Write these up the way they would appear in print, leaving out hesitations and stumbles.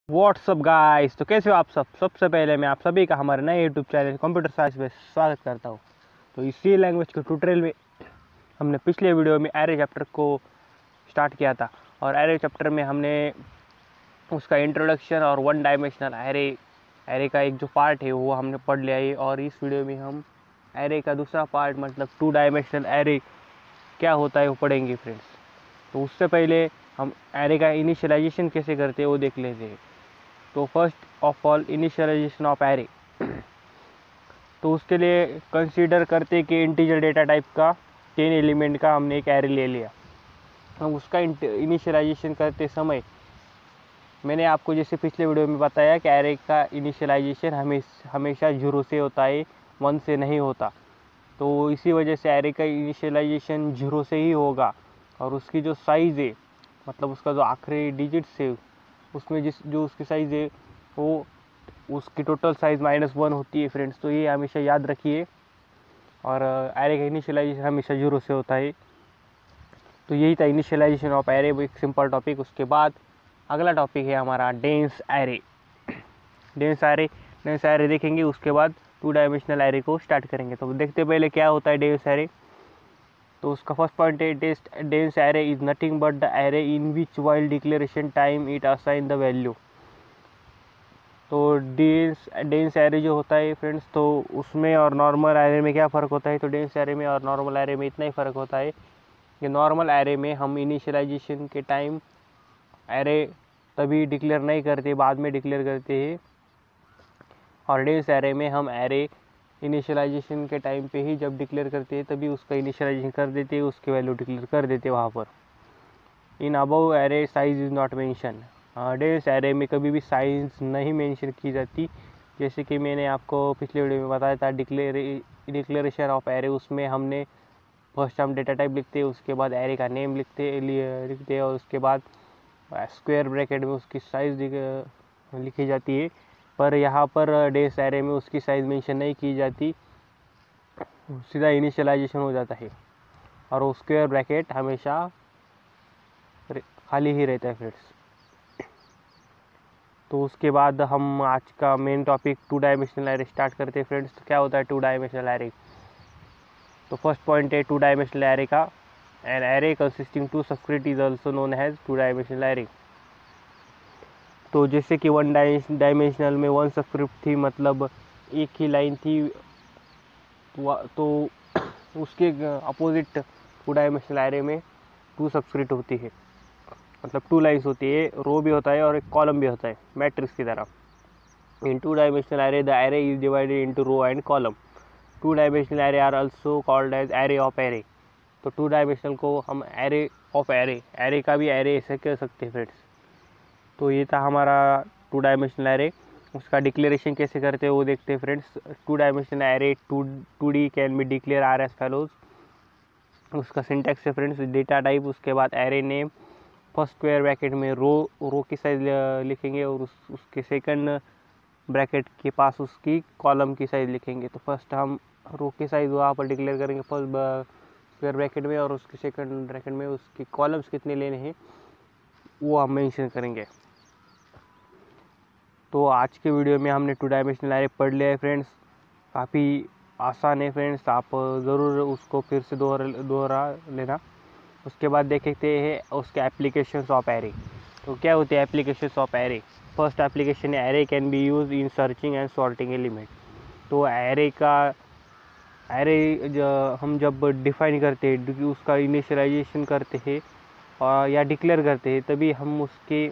WhatsApp guys, तो कैसे हो आप सब। सबसे पहले मैं आप सभी का हमारे नए यूट्यूब चैनल कंप्यूटर साइंस में स्वागत करता हूं। तो इसी लैंग्वेज के ट्यूटोरियल में हमने पिछले वीडियो में एरे चैप्टर को स्टार्ट किया था और एरे चैप्टर में हमने उसका इंट्रोडक्शन और वन डायमेंशनल एरे का एक जो पार्ट है वो हमने पढ़ लिया है। और इस वीडियो में हम एरे का दूसरा पार्ट मतलब 2 डायमेंशनल एरे क्या होता है वो पढ़ेंगे फ्रेंड्स। तो उससे पहले हम एरे का इनिशियलाइजेशन कैसे करते हैं वो देख लेते हैं। तो first of all initialization of array, तो उसके लिए कंसीडर करते कि इंटीजर डेटा टाइप का 10 एलिमेंट का हमने एक एरे ले लिया। हम उसका इनिशियलाइजेशन करते समय मैंने आपको जैसे पिछले वीडियो में बताया कि एरे का इनिशियलाइजेशन हमेशा 0 से होता है, 1 से नहीं होता। तो इसी वजह से एरे का इनिशियलाइजेशन 0 से ही होगा और उसकी जो साइज़ है मतलब उसका जो आखिरी डिजिट्स है उसमें जो उसकी साइज़ है वो उसकी टोटल साइज़ -1 होती है फ्रेंड्स। तो ये हमेशा याद रखिए। और एरे का इनिशियलाइजेशन हमेशा 0 से होता है। तो यही था इनिशियलाइजेशन ऑफ एरे, एक सिंपल टॉपिक। उसके बाद अगला टॉपिक है हमारा डेंस एरे। डेंस एरे देखेंगे, उसके बाद 2 डायमेंशनल एरे को स्टार्ट करेंगे। तो देखते पहले क्या होता है डेंस एरे। तो उसका फर्स्ट पॉइंट है dense array is nothing but the array in which while declaration time it assign the value. तो डेंस एरे जो होता है फ्रेंड्स, तो उसमें और नॉर्मल एरे में क्या फ़र्क होता है। तो डेंस एरे में और नॉर्मल एरे में इतना ही फ़र्क होता है कि नॉर्मल एरे में हम इनिशियलाइजेशन के टाइम एरे तभी डिक्लेयर नहीं करते, बाद में डिक्लेयर करते हैं। और डेंस एरे में हम एरे इनिशियलाइजेशन के टाइम पे ही जब डिक्लेयर करते हैं तभी उसका इनिशियलाइजेशन कर देते हैं, उसकी वैल्यू डिक्लेयर कर देते हैं वहाँ पर। In above array size is not mention. Dense array में कभी भी साइज नहीं मेंशन की जाती। जैसे कि मैंने आपको पिछले वीडियो में बताया था डिक्लेरेशन ऑफ एरे, उसमें हमने फर्स्ट हम डेटा टाइप लिखते हैं, उसके बाद एरे का नेम लिखते हैं और उसके बाद स्क्वायर ब्रैकेट में उसकी साइज़ लिखी जाती है। पर यहाँ पर डेंस एरे में उसकी साइज़ मेंशन नहीं की जाती, सीधा इनिशियलाइजेशन हो जाता है और वो स्क्वायर ब्रैकेट हमेशा खाली ही रहता है फ्रेंड्स। तो उसके बाद हम आज का main topic 2 dimensional array start करते हैं फ्रेंड्स। तो क्या होता है 2 डायमेंशनल एरे। तो फर्स्ट पॉइंट है 2 डायमेंशनल एरे का। An array consisting 2 subscript is also known has 2 dimensional array. तो जैसे कि 1 डायमेंशनल में 1 सबस्क्रिप्ट थी, मतलब एक ही लाइन थी, तो उसके अपोजिट 2 डायमेंशनल एरे में 2 सबस्क्रिप्ट होती है, मतलब 2 लाइन्स होती है, रो भी होता है और एक कॉलम भी होता है मैट्रिक्स की तरह। In 2 dimensional array the array is divided into row and column. 2 dimensional array are also called as array of array. तो 2 डायमेंशनल को हम एरे ऑफ एरे का भी एरे ऐसे कह सकते हैं फ्रेंड्स। तो ये था हमारा 2 डायमेंशनल एरे। उसका डिक्लेरेशन कैसे करते हैं वो देखते हैं friends. 2 dimensional array 2D can be declare are as follows. उसका सिंटैक्स है फ्रेंड्स, डेटा टाइप, उसके बाद array name, first square bracket में रो की साइज लिखेंगे और उसके सेकंड ब्रैकेट के पास उसकी कॉलम की साइज़ लिखेंगे। तो फर्स्ट हम रो की साइज़ वहाँ पर डिक्लेयर करेंगे फर्स्ट स्क्वायर ब्रैकेट में, और उसके सेकंड ब्रैकेट में उसकी कॉलम्स कितने लेने हैं वो हम मेंशन करेंगे। तो आज के वीडियो में हमने 2 डायमेंशनल एरे पढ़ लिया है फ्रेंड्स। काफ़ी आसान है फ्रेंड्स, आप ज़रूर उसको फिर से दोहरा लेना। उसके बाद देखते हैं उसके एप्लीकेशंस ऑफ एरे। तो क्या होते हैं applications of array. First application है array can be used in searching and sorting element. तो एरे हम जब डिफाइन करते हैं, उसका इनिशियलाइजेशन करते हैं और या डिक्लेयर करते हैं, तभी हम उसके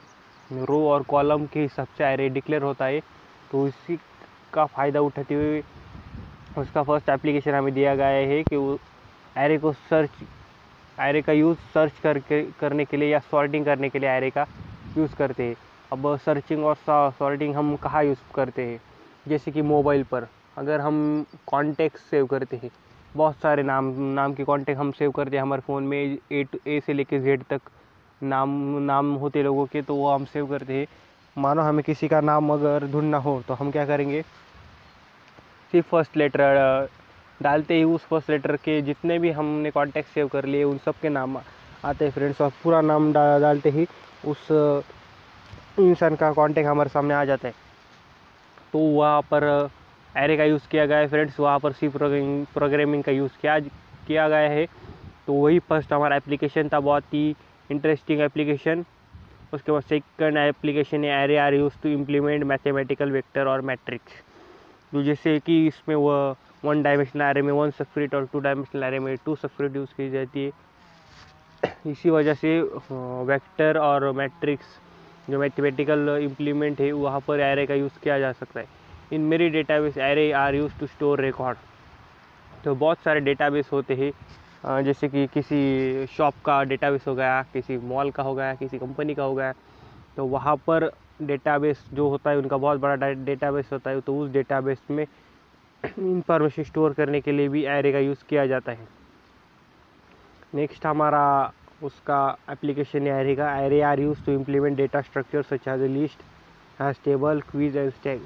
रो और कॉलम के हिसाब से एरे डिक्लेयर होता है। तो इसी का फ़ायदा उठाते हुए उसका फर्स्ट एप्लीकेशन हमें दिया गया है कि वो एरे का यूज़ सर्च करने के लिए या सॉर्टिंग करने के लिए एरे का यूज़ करते हैं। अब सर्चिंग और सॉर्टिंग हम कहाँ यूज़ करते हैं, जैसे कि मोबाइल पर अगर हम कॉन्टैक्ट सेव करते हैं, बहुत सारे नाम के कॉन्टैक्ट हम सेव करते हैं हमारे फ़ोन में, ए से लेके जेड तक नाम होते लोगों के, तो वो हम सेव करते हैं। मानो हमें किसी का नाम अगर ढूंढना हो तो हम क्या करेंगे, सिर्फ फर्स्ट लेटर डालते ही उस फर्स्ट लेटर के जितने भी हमने कॉन्टैक्ट सेव कर लिए उन सब के नाम आते हैं फ्रेंड्स। और पूरा नाम डालते ही उस इंसान का कॉन्टेक्ट हमारे सामने आ जाता है। तो वहाँ पर एरे का यूज़ किया गया है फ्रेंड्स, वहाँ पर सी प्रोग्रामिंग का यूज़ किया गया है। तो वही फर्स्ट हमारा एप्लीकेशन था, बहुत ही इंटरेस्टिंग एप्लीकेशन। उसके बाद सेकंड एप्लीकेशन है array are use to implement mathematical vector और मैट्रिक्स। तो जैसे कि इसमें वह 1 डायमेंशनल एरे में 1 सबस्क्रिप्ट और 2 डायमेंशनल एरे में 2 सबस्क्रिप्ट यूज़ की जाती है। इसी वजह से वेक्टर और मैट्रिक्स जो मैथमेटिकल इम्प्लीमेंट है वहाँ पर एरे का यूज़ किया जा सकता है। इन मेरी database array are use to store record. तो बहुत सारे डेटाबेस होते हैं, जैसे कि किसी शॉप का डेटाबेस हो गया, किसी मॉल का हो गया, किसी कंपनी का हो गया। तो वहाँ पर डेटाबेस जो होता है उनका बहुत बड़ा डेटाबेस होता है। तो उस डेटाबेस में इंफॉर्मेशन स्टोर करने के लिए भी एरे का यूज़ किया जाता है। नेक्स्ट हमारा उसका एप्लीकेशन है एरे का। Array are use to implement data structure such as a list, hash, table, queues and stack.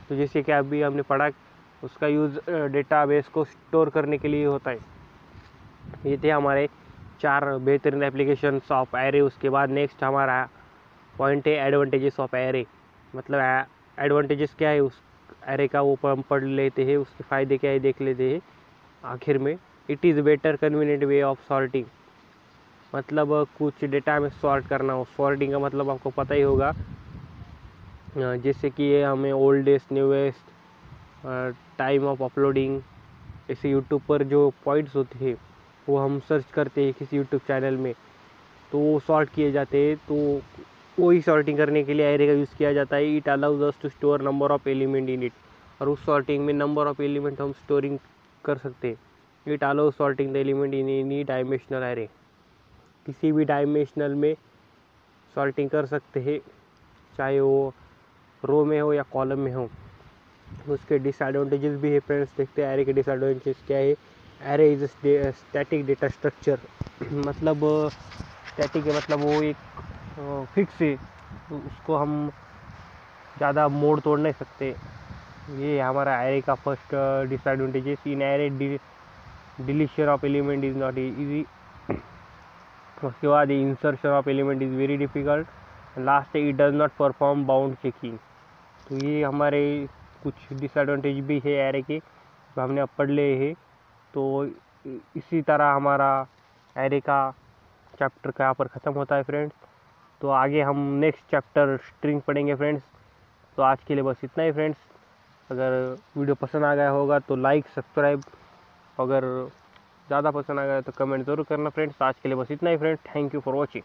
तो जैसे कि अभी हमने पढ़ा, उसका यूज़ डेटाबेस को स्टोर करने के लिए होता है। ये थे हमारे 4 बेहतरीन एप्लीकेशंस ऑफ एरे। उसके बाद नेक्स्ट हमारा पॉइंट है एडवांटेजेस ऑफ एरे। मतलब एडवांटेजेस क्या है उस एरे का, वो हम पढ़ लेते हैं। उसके फ़ायदे क्या है देख लेते हैं आखिर में। It is better convenient way of sorting. मतलब कुछ डेटा में सॉर्ट करना हो। सॉर्टिंग का मतलब आपको पता ही होगा, जैसे कि ये हमें oldest, newest, time of uploading, ऐसे यूट्यूब पर जो पॉइंट्स होते हैं वो हम सर्च करते हैं किसी यूट्यूब चैनल में, तो वो सॉर्ट किए जाते हैं। तो वही सॉर्टिंग करने के लिए एरे का यूज़ किया जाता है। It allows us to store number of element in it. और उस सॉर्टिंग में नंबर ऑफ एलिमेंट हम स्टोरिंग कर सकते हैं। It allows sorting the element in any dimensional array. किसी भी डायमेंशनल में सॉर्टिंग कर सकते हैं, चाहे वो रो में हो या कॉलम में हो। उसके डिसएडवांटेजेस भी है फ्रेंड्स। देखते हैं एरे के डिसएडवांटेजेस क्या है। Array is static data structure. मतलब स्टैटिक है, मतलब वो एक फिक्स है, तो उसको हम ज़्यादा मोड़ तोड़ नहीं सकते। ये हमारा एरे का first disadvantages. In array deletion of element is not easy. उसके बाद insertion of element is very difficult. Last it does not perform bound checking. तो ये हमारे कुछ डिसएडवांटेज भी है एरे के, जो हमने अब पढ़ लिए हैं। तो इसी तरह हमारा एरे का चैप्टर का यहाँ पर ख़त्म होता है फ्रेंड्स। तो आगे हम नेक्स्ट चैप्टर स्ट्रिंग पढ़ेंगे फ्रेंड्स। तो आज के लिए बस इतना ही फ्रेंड्स। अगर वीडियो पसंद आ गया होगा तो लाइक, सब्सक्राइब, अगर ज़्यादा पसंद आ गया तो कमेंट ज़रूर करना फ्रेंड्स। आज के लिए बस इतना ही friends. Thank you for watching.